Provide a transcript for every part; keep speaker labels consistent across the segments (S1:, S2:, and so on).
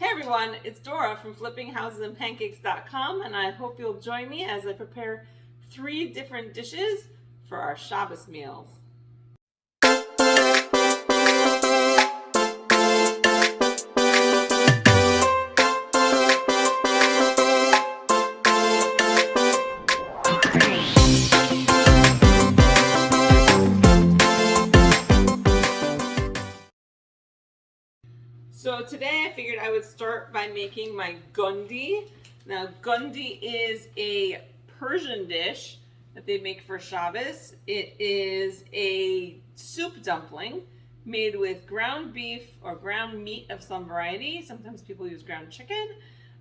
S1: Hey everyone, it's Dora from flippinghousesanpancakes.com, and I hope you'll join me as I prepare 3 different dishes for our Shabbos meals. So today I figured I would start by making my Ghondi. Now Ghondi is a Persian dish that they make for Shabbos. It is a soup dumpling made with ground beef or ground meat of some variety. Sometimes people use ground chicken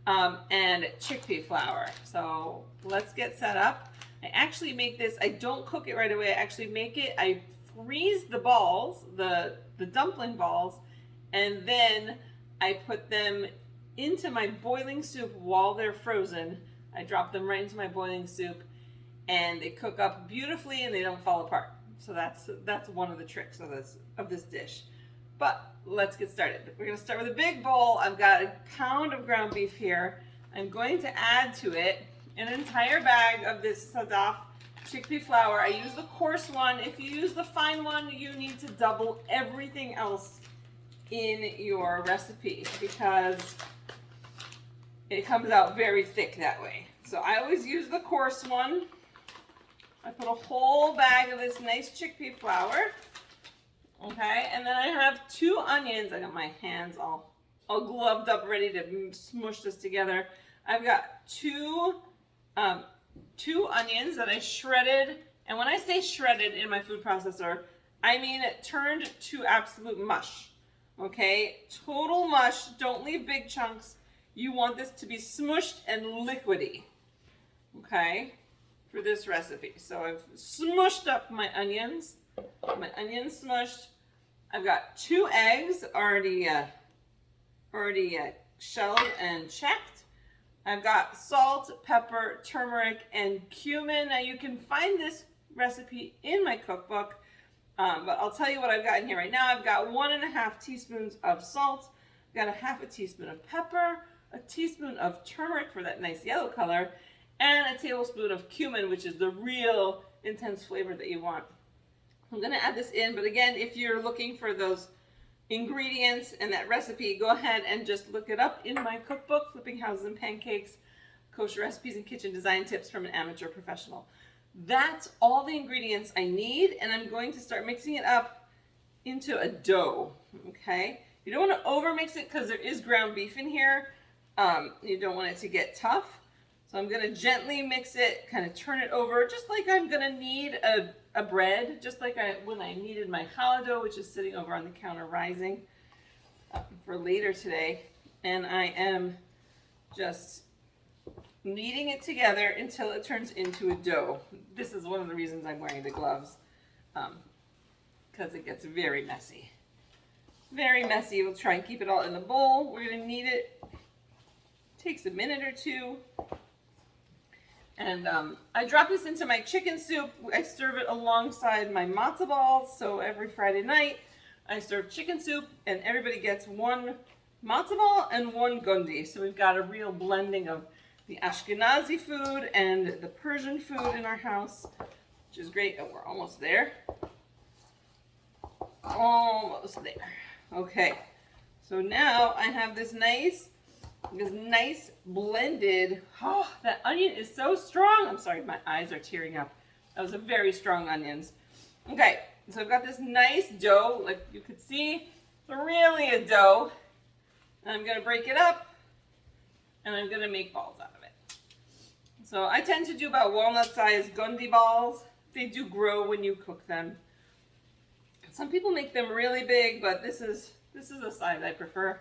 S1: and chickpea flour. So let's get set up. I actually make this, I don't cook it right away. I actually make it, I freeze the balls, the dumpling balls, and then I put them into my boiling soup while they're frozen. I drop them right into my boiling soup and they cook up beautifully and they don't fall apart. So that's one of the tricks of this dish. But let's get started. We're gonna start with a big bowl. I've got a pound of ground beef here. I'm going to add to it an entire bag of this sadaf chickpea flour. I use the coarse one. If you use the fine one, you need to double everything else in your recipe because it comes out very thick that way. So I always use the coarse one. I put a whole bag of this nice chickpea flour. Okay, and then I have 2 onions. I got my hands all gloved up, ready to smush this together. I've got two onions that I shredded. And when I say shredded in my food processor, I mean it turned to absolute mush. Okay, total mush. Don't leave big chunks. You want this to be smushed and liquidy, okay, for this recipe. So I've smushed up my onions smushed. I've got 2 eggs already shelled and checked. I've got salt, pepper, turmeric, and cumin. Now you can find this recipe in my cookbook. But I'll tell you what I've got in here right now. I've got 1.5 teaspoons of salt. I've got a 1/2 teaspoon of pepper, a teaspoon of turmeric for that nice yellow color, and a tablespoon of cumin, which is the real intense flavor that you want. I'm gonna add this in, but again, if you're looking for those ingredients and that recipe, go ahead and just look it up in my cookbook, Flipping Houses and Pancakes, Kosher Recipes and Kitchen Design Tips from an Amateur Professional. That's all the ingredients I need, and I'm going to start mixing it up into a dough, okay? You don't want to over-mix it because there is ground beef in here. You don't want it to get tough. So I'm going to gently mix it, kind of turn it over, just like I'm going to knead a bread, just like when I kneaded my challah dough, which is sitting over on the counter rising for later today. And I am just kneading it together until it turns into a dough. This is one of the reasons I'm wearing the gloves, because it gets very messy. Very messy. We'll try and keep it all in the bowl. We're going to knead it. Takes a minute or 2. And I drop this into my chicken soup. I serve it alongside my matzo balls. So every Friday night, I serve chicken soup, and everybody gets 1 matzo ball and 1 Ghondi. So we've got a real blending of the Ashkenazi food and the Persian food in our house, which is great. And we're almost there. Almost there. Okay, so now I have this nice blended. Oh, that onion is so strong. I'm sorry, my eyes are tearing up. Those are very strong onions. Okay, so I've got this nice dough, like you could see. It's really a dough. And I'm gonna break it up, and I'm gonna make balls out of it. So I tend to do about walnut-sized Ghondi balls. They do grow when you cook them. Some people make them really big, but this is the size I prefer.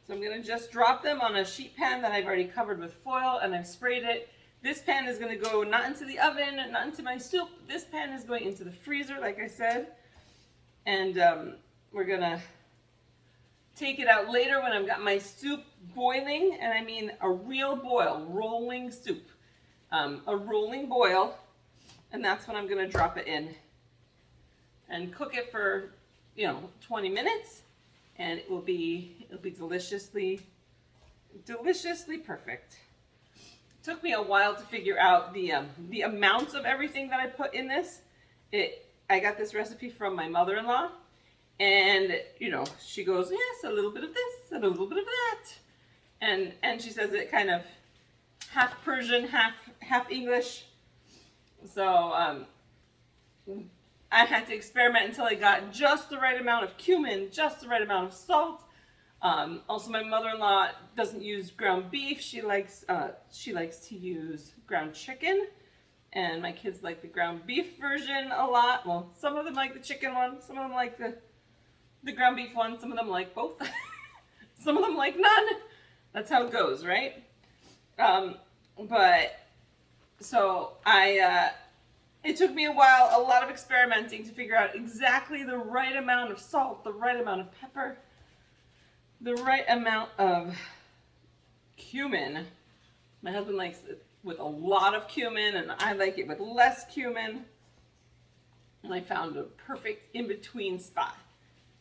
S1: So I'm going to just drop them on a sheet pan that I've already covered with foil, and I've sprayed it. This pan is going to go not into the oven, not into my soup. This pan is going into the freezer, like I said. And we're going to take it out later when I've got my soup boiling, and I mean a real boil, rolling soup. A rolling boil, and that's when I'm going to drop it in and cook it for 20 minutes, and it'll be deliciously deliciously perfect. It took me a while to figure out the amounts of everything that I put in this. I got this recipe from my mother-in-law, and you know, she goes, yes, a little bit of this and a little bit of that, and she says it kind of half Persian, half English. So I had to experiment until I got just the right amount of cumin, just the right amount of salt. Also, my mother-in-law doesn't use ground beef. She likes to use ground chicken, and my kids like the ground beef version a lot. Well, some of them like the chicken one, some of them like the ground beef one, some of them like both, some of them like none. That's how it goes, right? But so it took me a while, a lot of experimenting to figure out exactly the right amount of salt, the right amount of pepper, the right amount of cumin. My husband likes it with a lot of cumin, and I like it with less cumin. And I found a perfect in-between spot,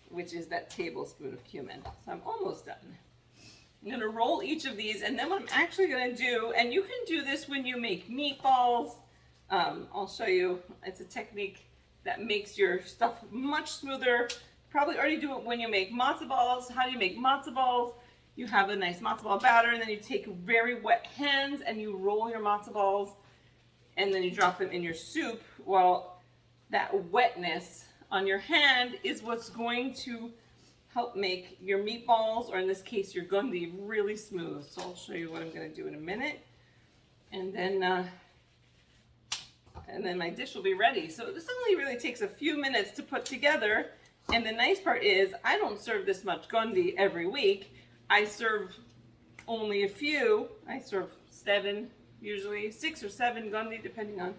S1: which is that tablespoon of cumin. So I'm almost done. I'm going to roll each of these, and then what I'm actually going to do, and you can do this when you make meatballs. I'll show you. It's a technique that makes your stuff much smoother. Probably already do it when you make matzo balls. How do you make matzo balls? You have a nice matzo ball batter, and then you take very wet hands and you roll your matzo balls, and then you drop them in your soup. Well, that wetness on your hand is what's going to help make your meatballs, or in this case your ghondi, really smooth. So I'll show you what I'm going to do in a minute, and then my dish will be ready. So this only really takes a few minutes to put together. And the nice part is I don't serve this much ghondi every week. I serve only a few. I serve 7, usually 6 or 7 ghondi, depending on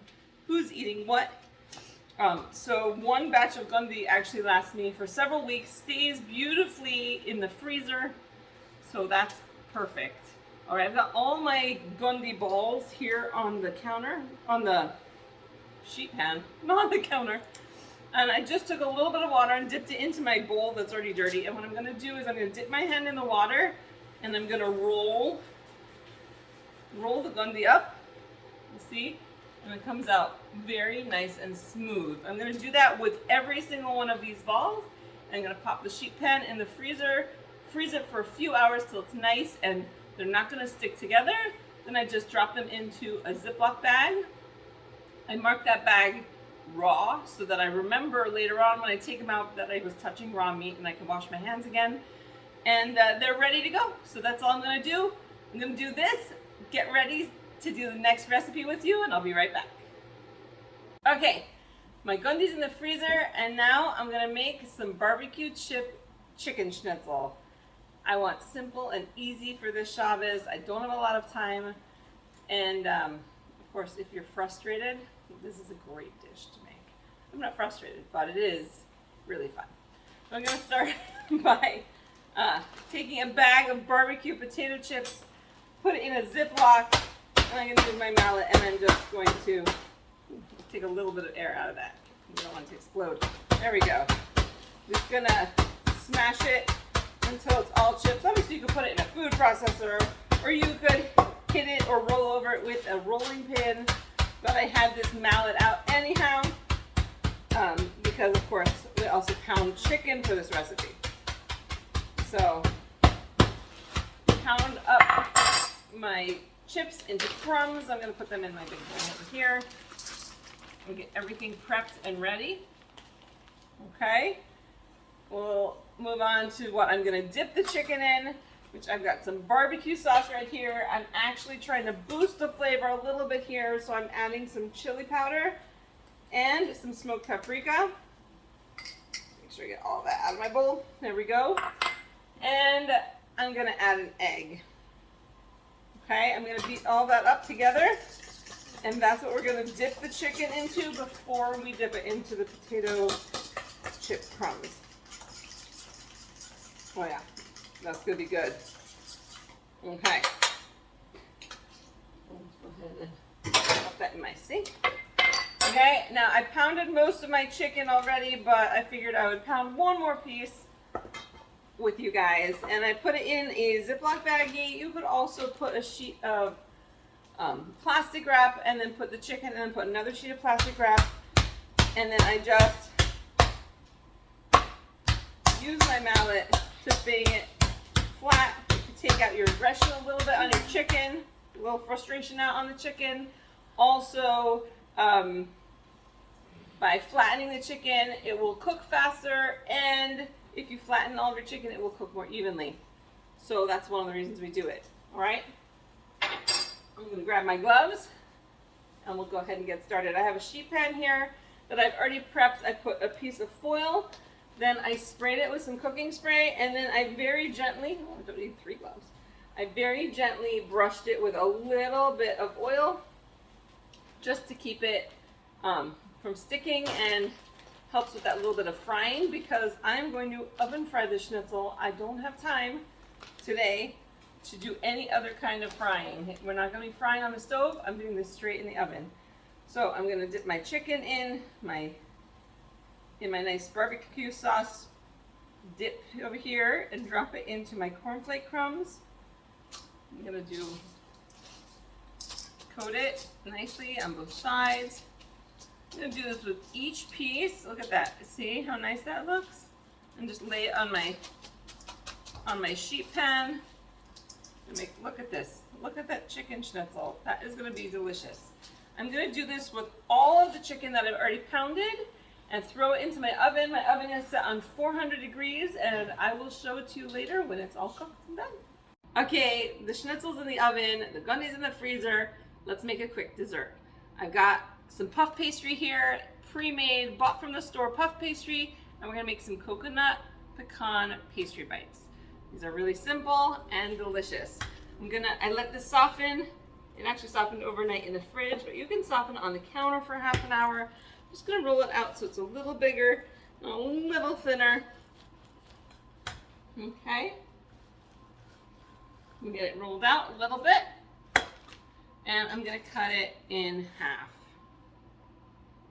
S1: who's eating what. So one batch of ghondi actually lasts me for several weeks, stays beautifully in the freezer. So that's perfect. All right, I've got all my ghondi balls here on the counter, on the sheet pan, not on the counter. And I just took a little bit of water and dipped it into my bowl that's already dirty. And what I'm going to do is I'm going to dip my hand in the water, and I'm going to roll the ghondi up. You see? And it comes out very nice and smooth. I'm going to do that with every single one of these balls. I'm going to pop the sheet pan in the freezer, freeze it for a few hours till it's nice and they're not going to stick together. Then I just drop them into a Ziploc bag. I mark that bag raw so that I remember later on when I take them out that I was touching raw meat, and I can wash my hands again. And they're ready to go. So that's all I'm going to do. I'm going to do this, get ready to do the next recipe with you, and I'll be right back. Okay, my ghondi's in the freezer, and now I'm going to make some barbecue chip chicken schnitzel. I want simple and easy for this Shabbos. I don't have a lot of time, and of course, if you're frustrated, this is a great dish to make. I'm not frustrated, but it is really fun. I'm going to start by taking a bag of barbecue potato chips, put it in a Ziploc, and I'm going to use my mallet, and I'm just going to take a little bit of air out of that. You don't want it to explode. There we go. Just going to smash it until it's all chips. Obviously, you could put it in a food processor, or you could hit it or roll over it with a rolling pin. But I had this mallet out anyhow, because of course we also pound chicken for this recipe. So pound up my chips into crumbs. I'm going to put them in my big bowl over here. We'll get everything prepped and ready. Okay, we'll move on to what I'm going to dip the chicken in, which I've got some barbecue sauce right here. I'm actually trying to boost the flavor a little bit here, so I'm adding some chili powder and some smoked paprika. Make sure I get all that out of my bowl. There we go. And I'm going to add an egg. Okay, I'm going to beat all that up together, and that's what we're going to dip the chicken into before we dip it into the potato chip crumbs. Oh yeah. That's going to be good. Okay. Let's go ahead and put that in my sink. Okay, now I pounded most of my chicken already, but I figured I would pound one more piece with you guys, and I put it in a Ziploc baggie. You could also put a sheet of plastic wrap and then put the chicken and then put another sheet of plastic wrap, and then I just use my mallet to bang it flat. You can take out your aggression a little bit on your chicken, a little frustration out on the chicken. Also, by flattening the chicken, it will cook faster, and if you flatten all of your chicken, it will cook more evenly. So that's one of the reasons we do it. All right, I'm gonna grab my gloves and we'll go ahead and get started. I have a sheet pan here that I've already prepped. I put a piece of foil, then I sprayed it with some cooking spray, and then I very gently, oh, I don't need 3 gloves. I very gently brushed it with a little bit of oil just to keep it from sticking, and helps with that little bit of frying, because I'm going to oven fry the schnitzel. I don't have time today to do any other kind of frying. We're not going to be frying on the stove. I'm doing this straight in the oven. So I'm going to dip my chicken in my nice barbecue sauce dip over here and drop it into my cornflake crumbs. I'm going to coat it nicely on both sides. I'm going to do this with each piece. Look at that. See how nice that looks? And just lay it on my sheet pan. And look at this. Look at that chicken schnitzel. That is going to be delicious. I'm going to do this with all of the chicken that I've already pounded and throw it into my oven. My oven is set on 400 degrees, and I will show it to you later when it's all cooked and done. Okay, the schnitzel's in the oven, the gundi's in the freezer. Let's make a quick dessert. I've got some puff pastry here, pre-made, bought from the store puff pastry, and we're gonna make some coconut pecan pastry bites. These are really simple and delicious. I let this soften. It actually softened overnight in the fridge, but you can soften it on the counter for half an hour. I'm just gonna roll it out so it's a little bigger, a little thinner. Okay. We get it rolled out a little bit, and I'm gonna cut it in half.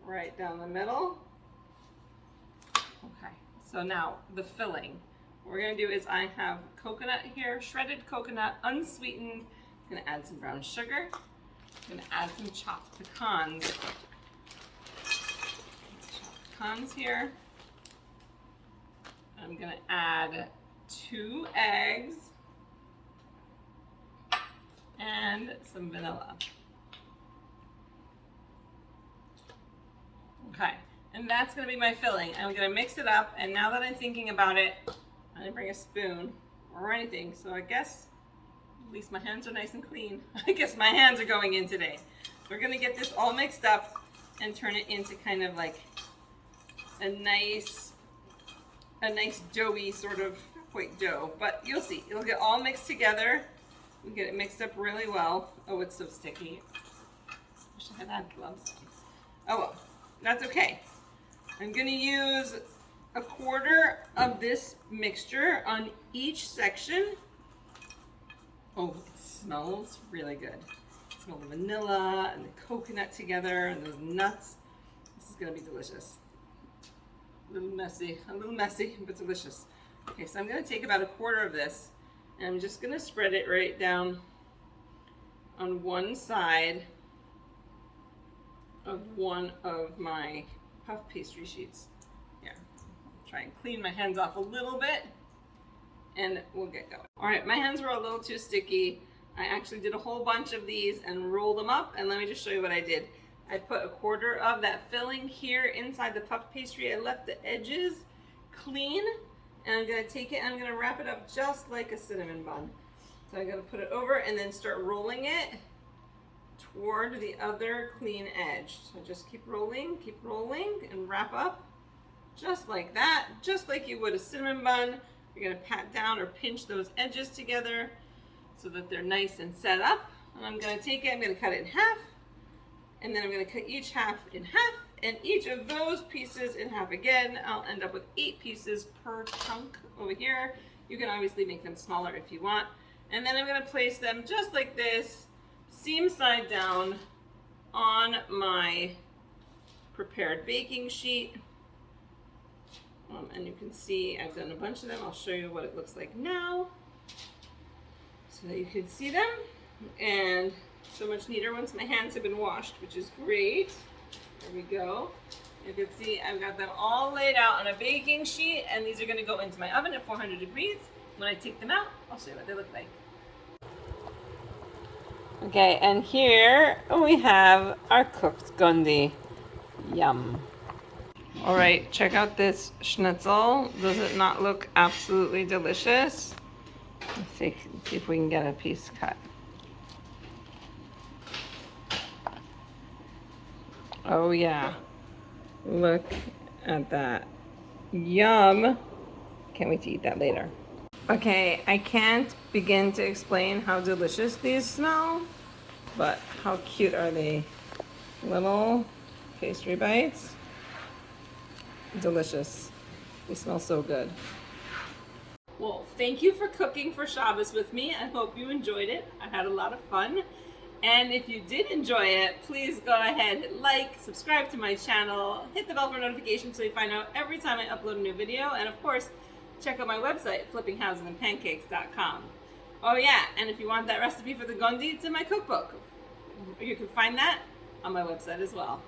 S1: Right down the middle. Okay, so now the filling. What we're gonna do is I have coconut here, shredded coconut, unsweetened. I'm gonna add some brown sugar. I'm gonna add some chopped pecans. Chopped pecans here. I'm gonna add 2 eggs and some vanilla. Okay, and that's gonna be my filling. I'm gonna mix it up, and now that I'm thinking about it, I didn't bring a spoon or anything, so I guess at least my hands are nice and clean. I guess my hands are going in today. We're gonna get this all mixed up and turn it into kind of like a nice doughy sort of, quite dough, but you'll see, it'll get all mixed together. We get it mixed up really well. Oh, it's so sticky. Wish I had had gloves. Oh well. That's okay. I'm gonna use 1/4 of this mixture on each section. Oh, it smells really good. It smells the vanilla and the coconut together and those nuts. This is gonna be delicious. A little messy, but delicious. Okay, so I'm gonna take about 1/4 of this, and I'm just gonna spread it right down on one side of one of my puff pastry sheets. Here, try and clean my hands off a little bit, and we'll get going. All right, my hands were a little too sticky. I actually did a whole bunch of these and rolled them up, and let me just show you what I did. I put 1/4 of that filling here inside the puff pastry. I left the edges clean, and I'm gonna take it and I'm gonna wrap it up just like a cinnamon bun. So I'm gonna put it over and then start rolling it toward the other clean edge. So just keep rolling, and wrap up just like that, just like you would a cinnamon bun. You're gonna pat down or pinch those edges together so that they're nice and set up. And I'm gonna take it, I'm gonna cut it in half, and then I'm gonna cut each half in half, and each of those pieces in half again. I'll end up with 8 pieces per chunk over here. You can obviously make them smaller if you want. And then I'm gonna place them just like this, seam side down on my prepared baking sheet. And you can see I've done a bunch of them. I'll show you what it looks like now so that you can see them. And so much neater once my hands have been washed, which is great. There we go. You can see I've got them all laid out on a baking sheet, and these are going to go into my oven at 400 degrees. When I take them out, I'll show you what they look like. Okay, and here we have our cooked Ghondi. Yum. All right, check out this schnitzel. Does it not look absolutely delicious? Let's see if we can get a piece cut. Oh yeah, look at that. Yum. Can't wait to eat that later. Okay, I can't begin to explain how delicious these smell, but how cute are they? Little pastry bites. Delicious. They smell so good. Well, thank you for cooking for Shabbos with me. I hope you enjoyed it. I had a lot of fun. And if you did enjoy it, please go ahead, hit like, subscribe to my channel, hit the bell for notifications so you find out every time I upload a new video, and of course, check out my website, flippinghouseandpancakes.com. Oh yeah, and if you want that recipe for the Ghondi, it's in my cookbook. You can find that on my website as well.